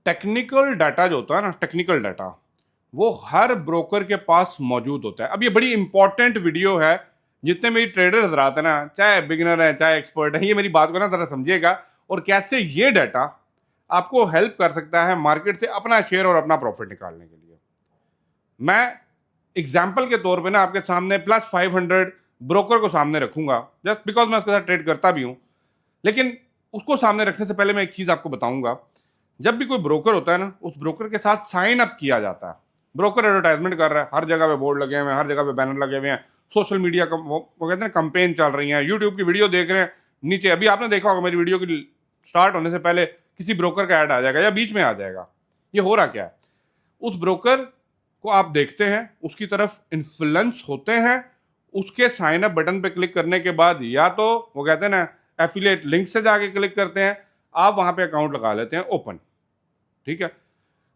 Technical data जो होता है ना, टेक्निकल डाटा वो हर ब्रोकर के पास मौजूद होता है। अब ये बड़ी इंपॉर्टेंट वीडियो है। जितने मेरी ट्रेडर हजरात हैं ना, चाहे बिगिनर है चाहे एक्सपर्ट है, ये मेरी बात को ना जरा समझिएगा और कैसे ये डाटा आपको हेल्प कर सकता है मार्केट से अपना शेयर और अपना प्रॉफिट निकालने के लिए। मैं एग्जाम्पल के तौर पे ना आपके सामने +500 ब्रोकर को सामने रखूंगा, जस्ट बिकॉज मैं उसके साथ ट्रेड करता भी हूं। लेकिन उसको सामने रखने से पहले मैं एक चीज आपको बताऊंगा। जब भी कोई ब्रोकर होता है ना, उस ब्रोकर के साथ साइन अप किया जाता है। ब्रोकर एडवर्टाइजमेंट कर रहा है, हर जगह पे बोर्ड लगे हुए हैं, हर जगह पे बैनर लगे हुए हैं, सोशल मीडिया का वो कहते हैं कंपेन चल रही है, यूट्यूब की वीडियो देख रहे हैं। नीचे अभी आपने देखा होगा मेरी वीडियो की स्टार्ट होने से पहले किसी ब्रोकर का ऐड आ जाएगा या बीच में आ जाएगा। ये हो रहा क्या है? उस ब्रोकर को आप देखते हैं, उसकी तरफ इन्फ्लुएंस होते हैं। उसके साइन अप बटन पे क्लिक करने के बाद या तो वो कहते हैं ना एफिलिएट लिंक से जाके क्लिक करते हैं, आप वहां पे अकाउंट लगा लेते हैं ओपन, ठीक है,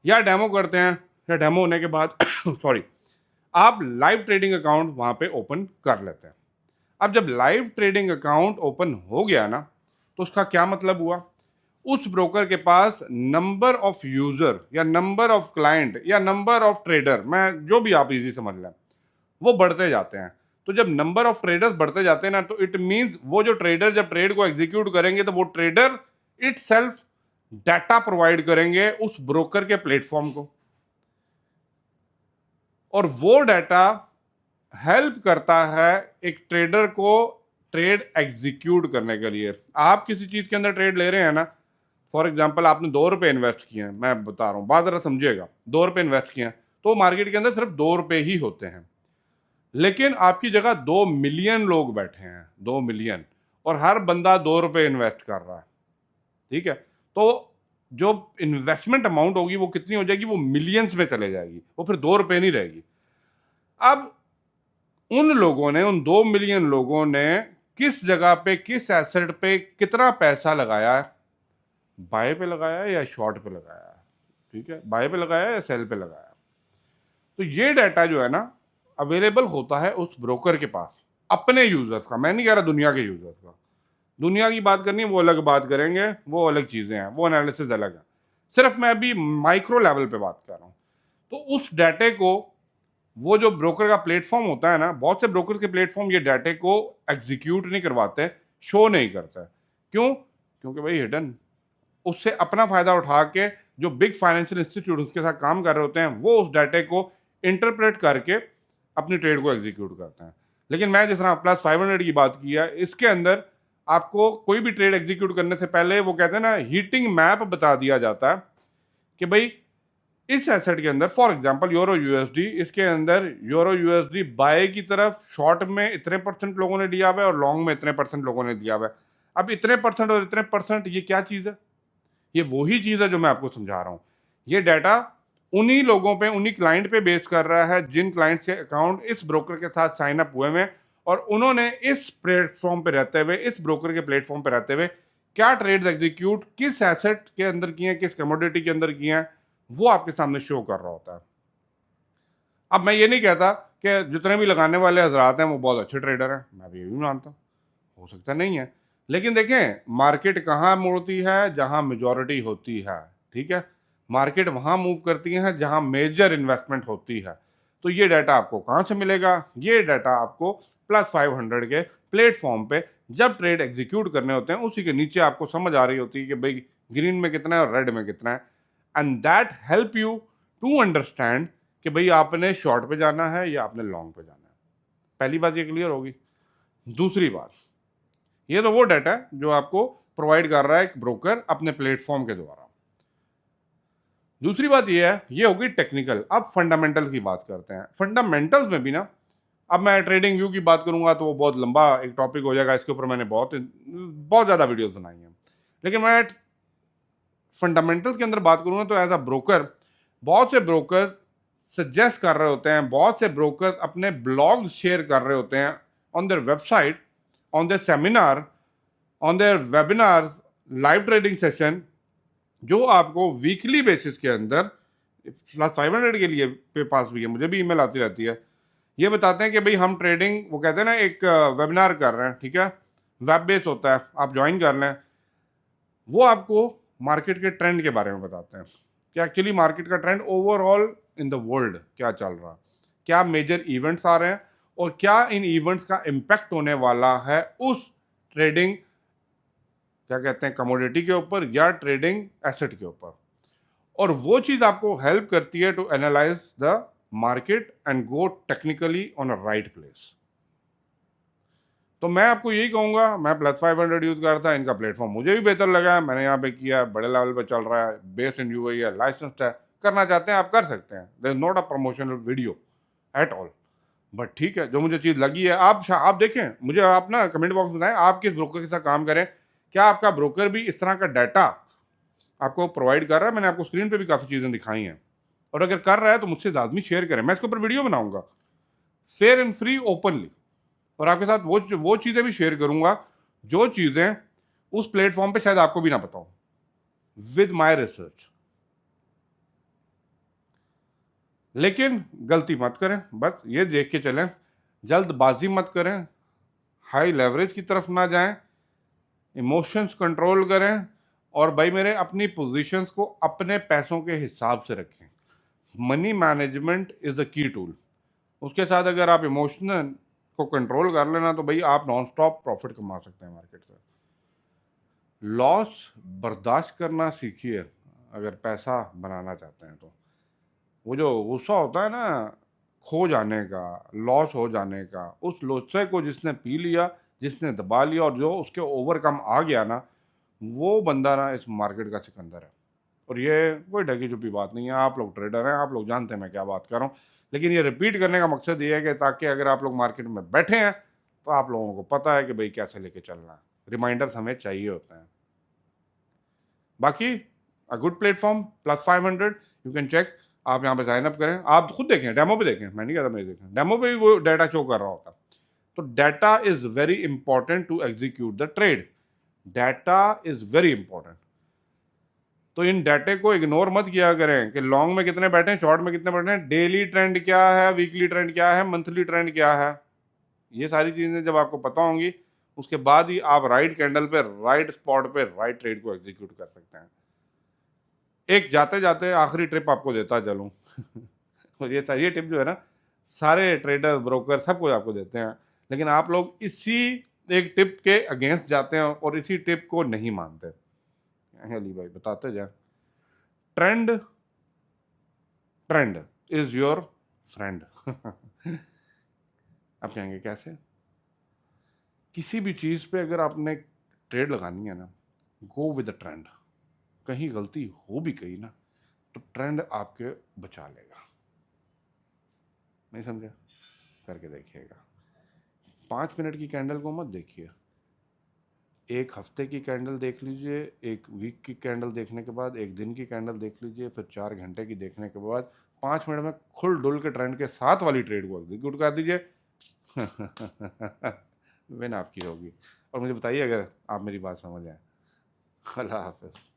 या डेमो करते हैं, या डेमो होने के बाद सॉरी, आप लाइव ट्रेडिंग अकाउंट वहां पे ओपन कर लेते हैं। अब जब लाइव ट्रेडिंग अकाउंट ओपन हो गया ना, तो उसका क्या मतलब हुआ? उस ब्रोकर के पास नंबर ऑफ यूजर या नंबर ऑफ क्लाइंट या नंबर ऑफ ट्रेडर, मैं जो भी आप इजी समझ लें, वो बढ़ते जाते हैं। तो जब नंबर ऑफ ट्रेडर्स बढ़ते जाते हैं ना, तो इट मींस वो जो ट्रेडर जब ट्रेड को एग्जीक्यूट करेंगे, तो वो trader it self data provide करेंगे उस ब्रोकर के प्लेटफॉर्म को, और वो डाटा हेल्प करता है एक ट्रेडर को ट्रेड एग्जीक्यूट करने के लिए। आप किसी चीज के अंदर ट्रेड ले रहे हैं ना, फॉर एग्जाम्पल आपने 2 रुपए इन्वेस्ट किए हैं, मैं बता रहा हूँ, बात जरा समझिएगा, 2 रुपए इन्वेस्ट किए हैं, तो मार्केट के अंदर सिर्फ 2 रुपए ही होते हैं। लेकिन आपकी जगह 2 मिलियन लोग बैठे हैं, 2 मिलियन, और हर बंदा 2 रुपए इन्वेस्ट कर रहा है, ठीक है। तो जो इन्वेस्टमेंट अमाउंट होगी वो कितनी हो जाएगी? वो मिलियंस में चले जाएगी, वो फिर 2 रुपए नहीं रहेगी। अब उन लोगों ने, उन 2 मिलियन लोगों ने किस जगह पे, किस एसेट पे कितना पैसा लगाया है? बाय पे लगाया या शॉर्ट पे लगाया? ठीक है, बाय पे लगाया या सेल पे लगाया? तो ये डाटा जो है ना, अवेलेबल होता है उस ब्रोकर के पास, अपने यूजर्स का। मैं नहीं कह रहा दुनिया के यूजर्स का। दुनिया की बात करनी है वो अलग बात करेंगे, वो अलग चीजें हैं, वो एनालिसिस अलग है। सिर्फ मैं अभी माइक्रो लेवल पे बात कर रहा हूँ। तो उस डाटे को वो जो ब्रोकर का प्लेटफॉर्म होता है ना, बहुत से ब्रोकर के प्लेटफॉर्म ये डाटे को एग्जीक्यूट नहीं करवाते, शो नहीं करते। क्यों? क्योंकि भाई हिडन, उससे अपना फायदा उठा के जो बिग फाइनेंशियल इंस्टीट्यूट उसके साथ काम कर रहे होते हैं, वो उस डाटे को इंटरप्रेट करके अपनी ट्रेड को एग्जीक्यूट करते हैं। लेकिन मैं जिस तरह +500 की बात की है, इसके अंदर आपको कोई भी ट्रेड एग्जीक्यूट करने से पहले वो कहते हैं ना हीटिंग मैप बता दिया जाता है कि भाई इस एसेट के अंदर, फॉर एग्जांपल यूरो यूएसडी, इसके अंदर यूरो यूएसडी बाय की तरफ शॉर्ट में इतने % लोगों ने दिया हुआ है और लॉन्ग में इतने % लोगों ने दिया हुआ है। अब इतने % और इतने % ये क्या चीज़ है? ये वही चीज़ है जो मैं आपको समझा रहा हूँ। ये डाटा उन्हीं लोगों पे, उन्हीं क्लाइंट पे बेस कर रहा है जिन क्लाइंट के अकाउंट इस ब्रोकर के साथ साइन अप हुए हैं, और उन्होंने इस प्लेटफॉर्म पे रहते हुए, इस ब्रोकर के प्लेटफॉर्म पे रहते हुए क्या ट्रेड्स एग्जीक्यूट किस एसेट के अंदर किए हैं, किस कमोडिटी के अंदर किए हैं, वो आपके सामने शो कर रहा होता है। अब मैं ये नहीं कहता कि जितने भी लगाने वाले हजरात हैं वो बहुत अच्छे ट्रेडर हैं, मैं भी ये भी मानता हूँ, हो सकता नहीं है। लेकिन देखें, मार्केट कहाँ मुड़ती है? जहाँ मेजॉरिटी होती है, ठीक है। मार्केट वहाँ मूव करती है जहाँ मेजर इन्वेस्टमेंट होती है। तो ये डाटा आपको कहाँ से मिलेगा? ये डाटा आपको +500 के प्लेटफॉर्म पे जब ट्रेड एग्जीक्यूट करने होते हैं, उसी के नीचे आपको समझ आ रही होती है कि भाई ग्रीन में कितना है और रेड में कितना है, and that help you to understand कि भाई आपने शॉर्ट पे जाना है या आपने लॉन्ग पे जाना है। पहली बात ये क्लियर होगी। दूसरी बात, ये तो वो डाटा है जो आपको प्रोवाइड कर रहा है एक ब्रोकर अपने प्लेटफॉर्म के द्वारा। दूसरी बात ये है, ये होगी टेक्निकल। अब फंडामेंटल्स की बात करते हैं। फंडामेंटल्स में भी ना, अब मैं ट्रेडिंग व्यू की बात करूंगा तो वो बहुत लंबा एक टॉपिक हो जाएगा, इसके ऊपर मैंने बहुत ज़्यादा वीडियोस बनाई हैं। लेकिन मैं फंडामेंटल्स के अंदर बात करूंगा तो एज अ ब्रोकर, बहुत से ब्रोकर सजेस्ट कर रहे होते हैं, बहुत से ब्रोकर अपने ब्लॉग शेयर कर रहे होते हैं on their website, on their seminar, on their webinars, live trading session, जो आपको वीकली बेसिस के अंदर +500 के लिए पे पास भी है, मुझे भी ईमेल आती रहती है, ये बताते हैं कि भाई हम ट्रेडिंग, वो कहते हैं ना एक वेबिनार कर रहे हैं, ठीक है, वेब बेस होता है, आप ज्वाइन कर लें। वो आपको मार्केट के ट्रेंड के बारे में बताते हैं। कि एक्चुअली मार्केट का trend overall in the world क्या चल रहा, क्या मेजर इवेंट्स आ रहे हैं और क्या इन इवेंट्स का इम्पैक्ट होने वाला है उस ट्रेडिंग क्या कहते हैं कमोडिटी के ऊपर या ट्रेडिंग एसेट के ऊपर। और वो चीज़ आपको हेल्प करती है to analyse the market and go technically on a right place. तो मैं आपको यही कहूँगा, मैं +500 यूज़ करता है, इनका प्लेटफॉर्म मुझे भी बेहतर लगा है, मैंने यहाँ पे किया, बड़े लेवल पे चल रहा है, बेस्ड इन यूएई है, लाइसेंस्ड है, करना चाहते हैं आप कर सकते हैं, there is not a promotional video at all. But ठीक है, जो मुझे चीज़ लगी है आप देखें, मुझे आप ना कमेंट बॉक्स में बताएं आप किस ब्रोकर के साथ काम करें, क्या आपका ब्रोकर भी इस तरह का डाटा आपको प्रोवाइड कर रहा है। मैंने आपको स्क्रीन पे भी काफ़ी चीज़ें दिखाई हैं, और अगर कर रहा है तो मुझसे लाजमी शेयर करें, मैं इसके ऊपर वीडियो बनाऊंगा फेयर एंड फ्री ओपनली, और आपके साथ वो चीज़ें भी शेयर करूंगा जो चीज़ें उस प्लेटफॉर्म पे शायद आपको भी ना पता हो, विद माय रिसर्च। लेकिन गलती मत करें, बस ये देख के चलें, जल्दबाजी मत करें, हाई लेवरेज की तरफ ना जाएं, इमोशंस कंट्रोल करें, और भाई मेरे अपनी पोजीशंस को अपने पैसों के हिसाब से रखें। Money management is the key tool. उसके साथ अगर आप इमोशनल को कंट्रोल कर लेना तो भाई आप नॉन स्टॉप प्रॉफिट कमा सकते हैं मार्केट से। लॉस बर्दाश्त करना सीखिए अगर पैसा बनाना चाहते हैं तो। वो जो गुस्सा होता है ना खो जाने का, लॉस हो जाने का, उस लोचे को जिसने पी लिया, जिसने दबा लिया और जो उसके ओवरकम आ गया ना, वो बंदा ना इस मार्केट का सिकंदर है। और ये कोई ढकी छुपी बात नहीं है, आप लोग ट्रेडर हैं, आप लोग जानते हैं मैं क्या बात कर रहा हूँ। लेकिन ये रिपीट करने का मकसद ये है कि ताकि अगर आप लोग मार्केट में बैठे हैं तो आप लोगों को पता है कि भाई कैसे लेके चलना है, रिमाइंडर्स हमें चाहिए होते हैं। बाकी a good platform +500 you can check, आप यहाँ पे साइन अप करें, आप खुद देखें, डेमो पे देखें, मैं नहीं कहता मैं देखें, डेमो पे भी वो डाटा शो कर रहा होता। तो data is very important to execute the trade, data is very important. तो इन डाटे को इग्नोर मत किया करें कि लॉन्ग में कितने बैठे हैं, शॉर्ट में कितने बैठे हैं, डेली ट्रेंड क्या है, वीकली ट्रेंड क्या है, मंथली ट्रेंड क्या है। ये सारी चीज़ें जब आपको पता होंगी उसके बाद ही आप राइट कैंडल पे, राइट स्पॉट पे, राइट ट्रेड को एग्जीक्यूट कर सकते हैं। एक जाते जाते आखिरी टिप आपको देता चलूँ और ये टिप जो है ना सारे ट्रेडर ब्रोकर सबको आपको देते हैं, लेकिन आप लोग इसी एक टिप के अगेंस्ट जाते हैं और इसी टिप को नहीं मानते। अली भाई बताते जाए, trend trend is your friend. आप कहेंगे कैसे? किसी भी चीज़ पे अगर आपने ट्रेड लगानी है ना, गो विद द ट्रेंड। कहीं गलती हो भी गई ना तो ट्रेंड आपके बचा लेगा। नहीं समझा? करके देखिएगा। 5 मिनट की कैंडल को मत देखिए, एक हफ्ते की कैंडल देख लीजिए, एक वीक की कैंडल देखने के बाद एक दिन की कैंडल देख लीजिए, फिर 4 घंटे की देखने के बाद 5 मिनट में खुल डुल के ट्रेंड के साथ वाली ट्रेड को एग्जीक्यूट कर दीजिए। विन आपकी होगी। और मुझे बताइए अगर आप मेरी बात समझ आए। अल्लाह हाफ़िज़।